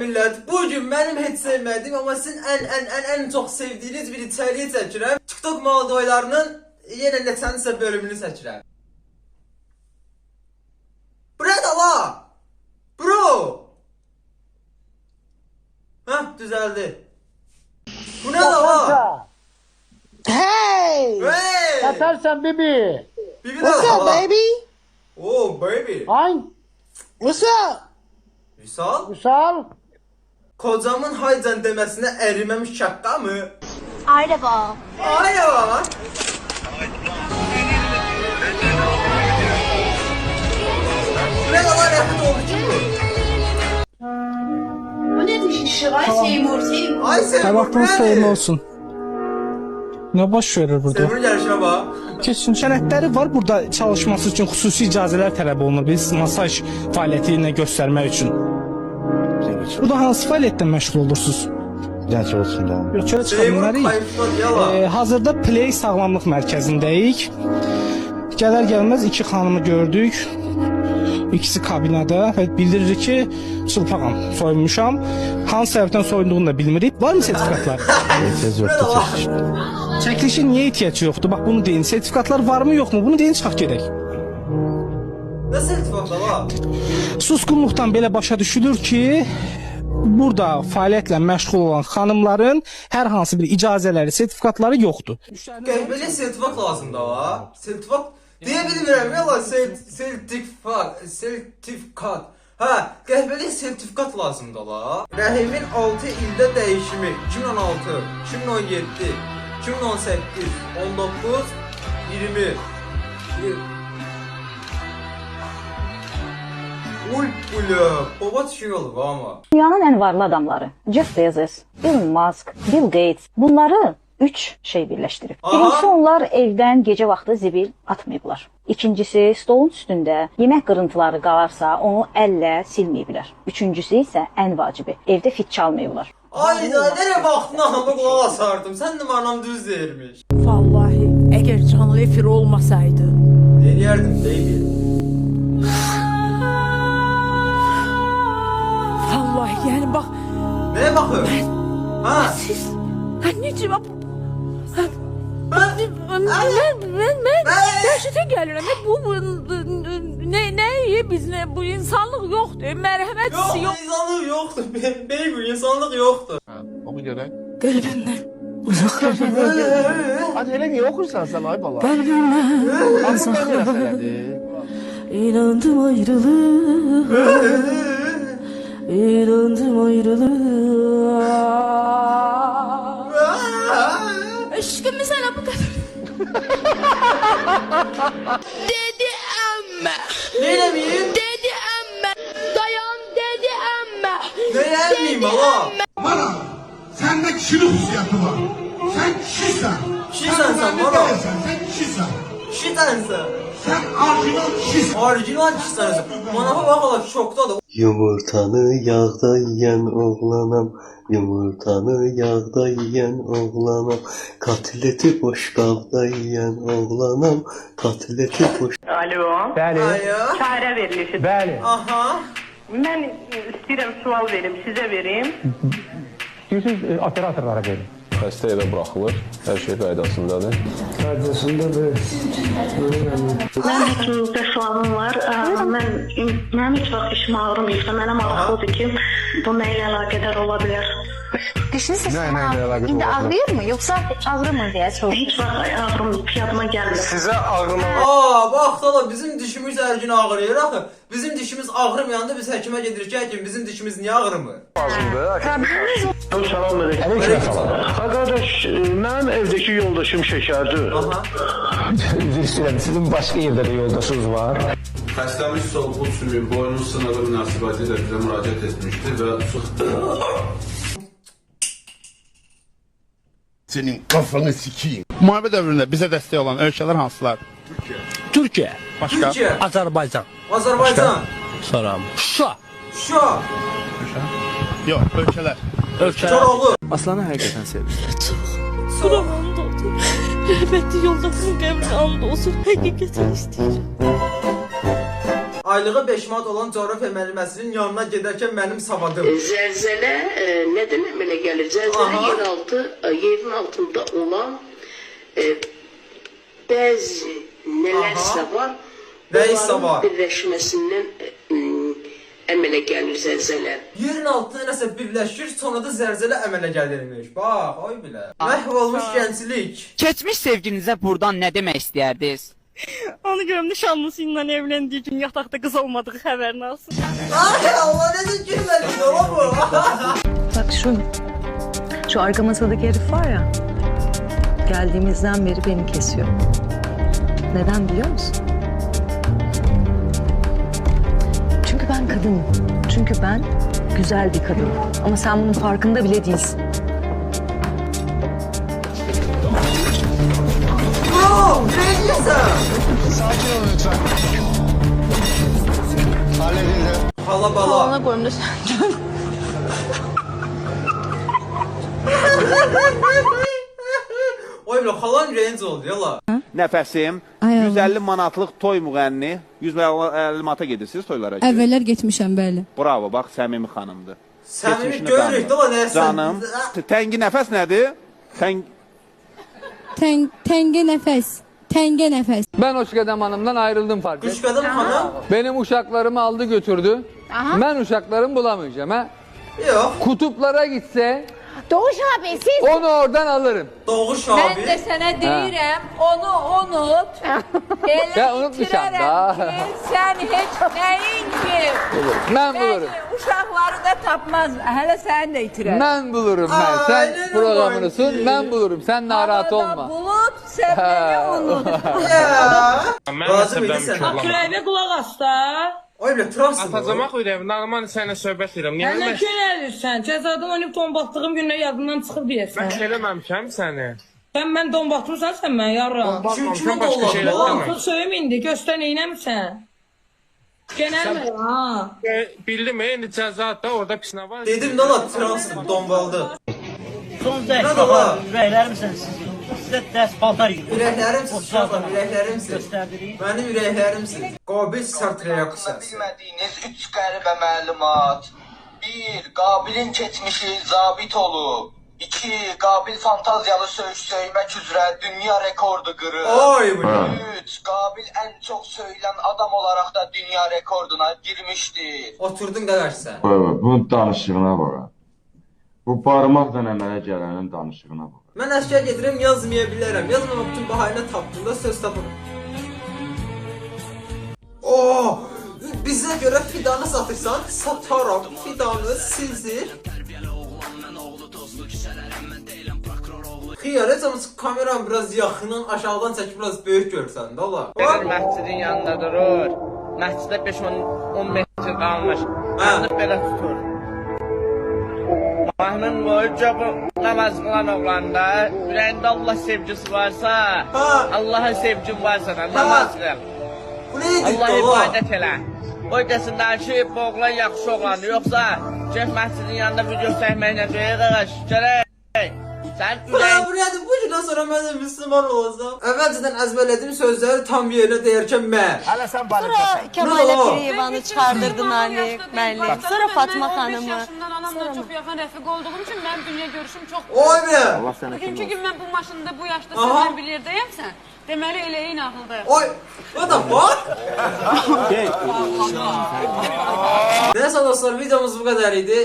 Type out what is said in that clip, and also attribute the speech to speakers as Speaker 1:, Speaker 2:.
Speaker 1: millət, bugün mənim heç sevmədiyim, amma sizin ən çox sevdiyiniz bir içəriyi çəkirəm. TikTok Moldoylarının yenə neçənsə bölümünü çəkirəm. Burada var! Bro! Hah, düzəldi. Bu nə da var?
Speaker 2: Hey!
Speaker 1: Hey!
Speaker 2: Yatarsan Bibi.
Speaker 1: Bibi
Speaker 2: What's
Speaker 1: da
Speaker 2: up,
Speaker 1: var.
Speaker 2: baby?
Speaker 1: Oh, baby.
Speaker 2: Ay. What's up?
Speaker 1: Vüsal?
Speaker 2: Vüsal.
Speaker 1: Kocamın haycan deməsinə əriməmiş şaqqa mı?
Speaker 3: Araba.
Speaker 1: Aya! Ne kadar yakıt oldu ki bu?
Speaker 3: Bu ne düşüşü? Ay Seymur.
Speaker 1: Ay Seymur,
Speaker 4: Her vaxtınız
Speaker 1: bu
Speaker 4: xeyirli
Speaker 1: nədir?
Speaker 4: olsun. Nə baş verir burada?
Speaker 1: Seymur gəlişə bax.
Speaker 4: Keçin sənədləri var burada çalışması üçün xüsusi icazələr tələb olunur. Biz masaj fəaliyyəti ilə göstərmək üçün. Burada hansı fəaliyyətlə məşğul olursunuz?
Speaker 5: Genç olsun da.
Speaker 4: Yox, çölə çıxa
Speaker 1: Seymur
Speaker 4: bilmərik.
Speaker 1: kayıflar yala.
Speaker 4: Hazırda Play Sağlamlıq Mərkəzindəyik. Gələr gəlməz iki xanımı gördük. İkisi kabinada və bildirir ki, çılpağam, soyunmuşam. Hansı səbəbdən soyunduğunu da bilmirik. Var mı sertifikatlar?
Speaker 5: Tez yoktu çekiş.
Speaker 4: Çəkilişin niyə ehtiyacı yoxdur? Bax bunu deyin. Sertifikatlar varmı yoxmu? Bunu deyin, çıxaq gedək.
Speaker 1: Nasıl iltifakla var?
Speaker 4: Susqunluqdan belə başa düşülür ki, burada fəaliyyətlə məşğul olan xanımların hər hansı bir icazələri, sertifikatları yoxdur.
Speaker 1: Qəhbəli sertifak lazım da var. Sertifak deyə bilmirəm yala sertifikat. Hə, qəhbəli sertifikat lazım da var. Rəhimin 6 ildə dəyişimi 2016, 2017, 2018, 19, 20. Uy bula, baba şey oldu ama.
Speaker 6: Dünyanın ən varlı adamları Jeff Bezos, Elon Musk, Bill Gates bunları 3 şey birləşdirib.
Speaker 1: Aha.
Speaker 6: Birincisi onlar evdən gecə vaxtı zibil atmayıblar. İkincisi stolun üstündə yemək qırıntıları qalarsa onu əllə silməyiblər. Üçüncüsü isə ən vacibi evdə fit çalmayıblar.
Speaker 1: Ayda nereye baktın ama qulaq asardım. Sən də mənəm düz deyirmiş.
Speaker 7: Vallahi eğer canlı efir olmasaydı.
Speaker 1: Deniyerdim baby.
Speaker 7: Vallahi yani bak
Speaker 1: Neye bakıyor? Ha?
Speaker 7: siz anneciğim
Speaker 1: Ben
Speaker 7: ben dehşete gelirim. Bu ne biz ne bu insanlık yoktu. Merhametsiz
Speaker 1: yok,
Speaker 7: yok.
Speaker 1: insanlık yoktur. Baby, insanlık yoktur.
Speaker 5: Onu göre.
Speaker 7: Kalbimden
Speaker 5: Hadi hele niye okursan sen ay bala?
Speaker 7: kalbimden
Speaker 5: Aslında ne meseledir?
Speaker 7: inandım ayrılığa. İnandım ayrılığa. Aşkım sana bu kadar. Dedi emme.
Speaker 1: Neyle miyim?
Speaker 7: Dedi emme. Dayan dedi emme.
Speaker 1: Ne yenmeyeyim baba?
Speaker 8: Bana sende kişilik hissiyatı var. Sen kişisin.
Speaker 1: Kişisin sen
Speaker 8: ne
Speaker 1: bana.
Speaker 8: değilsen, sen kişisin.
Speaker 1: Şitansı.
Speaker 8: Sen orijinal kişisin.
Speaker 1: Orijinal kişisansı. Bana bak hala şokta da.
Speaker 9: Yumurtanı yağda yiyen oğlanam, yumurtanı yağda yiyen oğlanam, katleti boş qabda yiyen oğlanam, katleti boş...
Speaker 10: Alo.
Speaker 4: Bəli,
Speaker 1: Aya.
Speaker 10: Çare verilişi.
Speaker 4: bəli.
Speaker 1: Aha.
Speaker 10: Ben istəyirəm sual verim, sizə verim.
Speaker 4: İstəyirsiniz operatorlara verin.
Speaker 11: Xəstə evə buraxılır, hər şey qaydasındadır.
Speaker 10: Mənim həkimlikdə sualım var. Mənim heç vaxt işim ağrımayıbsa, mənə maraqlıdır ki, bu nə ilə əlaqədar ola bilər?
Speaker 2: Dişini
Speaker 5: Ne alakası
Speaker 2: İndi
Speaker 5: var?
Speaker 2: ağrıyor mu yoksa ağrımır diye soruyorum.
Speaker 10: Heç vaxt ağrımayıb, yadıma gəlmir.
Speaker 5: Size ağrıma
Speaker 1: Aa bak hala bizim dişimiz her gün ağrıyor axı. Bizim dişimiz ağrımayanda biz həkimə gedirik ki bizim dişimiz niye ağrımır?
Speaker 5: lazımdır.
Speaker 11: Aleyküm salam.
Speaker 5: Arkadaş, benim evdeki yoldaşım şekerdi.
Speaker 1: Aha.
Speaker 4: Üzr istəyirəm, sizin başqa yerdə də yoldaşınız var.
Speaker 12: Xəstəmiz Solğun Sümün boynun sınağı münasibəti ilə bizə müraciət etmişdi və
Speaker 8: Senin kafanı sikeyim. Muharebe dövründə bizə dəstək olan ölkələr hansılar?
Speaker 4: Türkiyə,
Speaker 8: Başka?
Speaker 1: Türkiye.
Speaker 4: Azərbaycan,
Speaker 1: Azerbaycan.
Speaker 4: sonra Şuşa,
Speaker 1: Şuşa.
Speaker 8: Yok, ölkələr.
Speaker 1: Çoroğlu.
Speaker 5: Aslanı hakikaten seviyorum.
Speaker 1: Soğuk.
Speaker 7: Andolsun. Rahmetli yoldaşımın qəbri andolsun. Həqiqətən istəyirəm.
Speaker 1: aylığı 5 manat olan coğrafya müəlliməsinin yanına gedərkən mənim savadım.
Speaker 13: Zəlzələ nədən əmələ gəlir? Zəlzələ yerin altında olan bəzi nələrsə var. Onların birləşməsindən əmələ gəlir zəlzələ.
Speaker 1: Yerin altında nəsə birləşir, sonra da zəlzələ əmələ gəlirmiş. Bax, oy bilə. Məhv olmuş gənclik.
Speaker 14: Keçmiş sevginizə buradan nə demək istəyərdiniz?
Speaker 15: Onu görüm nişanlısıyla evlendiği gün yatakta kız olmadığı haberini alsın.
Speaker 1: Ay Allah, ne de gülmedin oğlum bu.
Speaker 16: Bak şu arka masadaki herif var ya, geldiğimizden beri beni kesiyor. Neden biliyor musun? Çünkü ben kadınım. Çünkü ben güzel bir kadınım. Ama sen bunun farkında bile değilsin.
Speaker 1: Bro, ne diyorsun?
Speaker 8: Sakin ol lütfen. Halledildi.
Speaker 1: Hala bala.
Speaker 15: Halana koyayım da sen.
Speaker 1: Oy bilə, xalan range oldu yala.
Speaker 17: Nəfəsim 150 manatlıq toy müğənni 150 manata gedirsiniz toylara.
Speaker 15: Əvvəllər getmişəm, bəli.
Speaker 17: Bravo, bax Səmimi xanımdır.
Speaker 1: Səmimi görürük də o nəsən.
Speaker 17: Canım, təngi nəfəs nədir?
Speaker 15: Tenge nefes. Tenge nefes.
Speaker 18: Ben Hoşgedem Hanım'dan ayrıldım fark et.
Speaker 1: Hoşgedem Hanım?
Speaker 18: Benim uşaklarımı aldı götürdü. Ben uşaklarımı bulamayacağım ha.
Speaker 1: Yok.
Speaker 18: Kutuplara gitse
Speaker 7: Doğuş abi siz...
Speaker 18: onu oradan alırım.
Speaker 1: Doğuş abi.
Speaker 7: Ben de sana deyirəm, onu unut.
Speaker 18: Ya unutmuşam da.
Speaker 7: Sen hiç neyin ki?
Speaker 18: Ben bulurum.
Speaker 7: Uşaqları da tapmaz. Hələ səni də itirər.
Speaker 18: Ben bulurum ben. Sen programını sun, ben bulurum. Sen narahat olma.
Speaker 7: Bulut, sen beni unut.
Speaker 1: Lazım idi sən.
Speaker 15: Kürəyinə qulaq as da.
Speaker 1: Oy bilə, trafsın.
Speaker 5: Atacamaq öyrəm, normal sənə söhbət edirəm.
Speaker 15: Hələ könəlirsən. Cəzadan oynayıb don baxdığım gündə yadından çıxıb deyəsən.
Speaker 5: Mən eləməmişəm səni.
Speaker 15: Sən don baxdırsan sən mən yarram.
Speaker 1: Kimin dolar?
Speaker 15: Artıq söyüm indi, göstər neynəmirsən? Genəlmə ha.
Speaker 5: Bildim, indi cəza da orada pisnə var.
Speaker 1: Dedim nə ola, trafsın, donbaldı.
Speaker 14: Son dərs baba, ürəklərimsən siz. Sizə dərs paltar gibi.
Speaker 1: Ürəklərimsiz, uşaqlar, ürəklərimsiz. Mənim ürəklərimsiz. Qabil sərt reaksiyası.
Speaker 19: Bilmədiyiniz 3 qəribə məlumat. 1. Qabilin keçmişi zabit olub. 2. Qabil fantaziyalı söymək üzrə dünya rekordu qırıb.
Speaker 1: Oy bu.
Speaker 19: 3. Qabil ən çox söylən adam olaraq da dünya rekorduna girmişdir.
Speaker 1: Oturdun qardaş sən.
Speaker 20: Bunun danışığına bax. Bu barmaqla əmələ gələnin danışığına bax.
Speaker 1: Mən əşya gedirəm, yazmaya bilərəm. Yazmamaq üçün bahayına tapdığımda söz tapırım. Oo, bizə görə fidanı satırsan, satarım fidanı sizi. Xiyar, heç kameram biraz yaxından aşağıdan çəkib biraz böyük görsən də ola.
Speaker 14: Gelir məscidin yanında durur. Məscidə 5-10 metr qalmış. Ağzını belə tutur. Mahnın boyunca bu namaz qılan oğlanda ürəyində Allah sevgisi varsa, Allah'a sevgin varsa da namaz qıl. Allah ibadət elə. O desinlər ki, bu oğlan yaxşı oğlandır, yoxsa get məscidin yanında video çəkməklə böyük qağaş, gələk. Sən ürəyin...
Speaker 1: Buraya bu gündən sonra mən də Müslüman olacam. Əvvəlcədən əzbərlədiyim sözləri tam yerinə deyərkən mən.
Speaker 16: Hələ sən Sonra Kemal Piriyevan'ı çıxardırdın Ali, müəllim. Sonra Fatma xanımı.
Speaker 7: Anamla çok yakın rəfiq olduğum için benim dünya görüşüm çok...
Speaker 1: Oy be!
Speaker 7: Bugünkü gün mən bu maşında, bu yaşda senden bir yerdəyəmsən. Deməli eləyin ağılda.
Speaker 1: Oy! What the fuck? Neyse dostlar, videomuz bu kadar idi.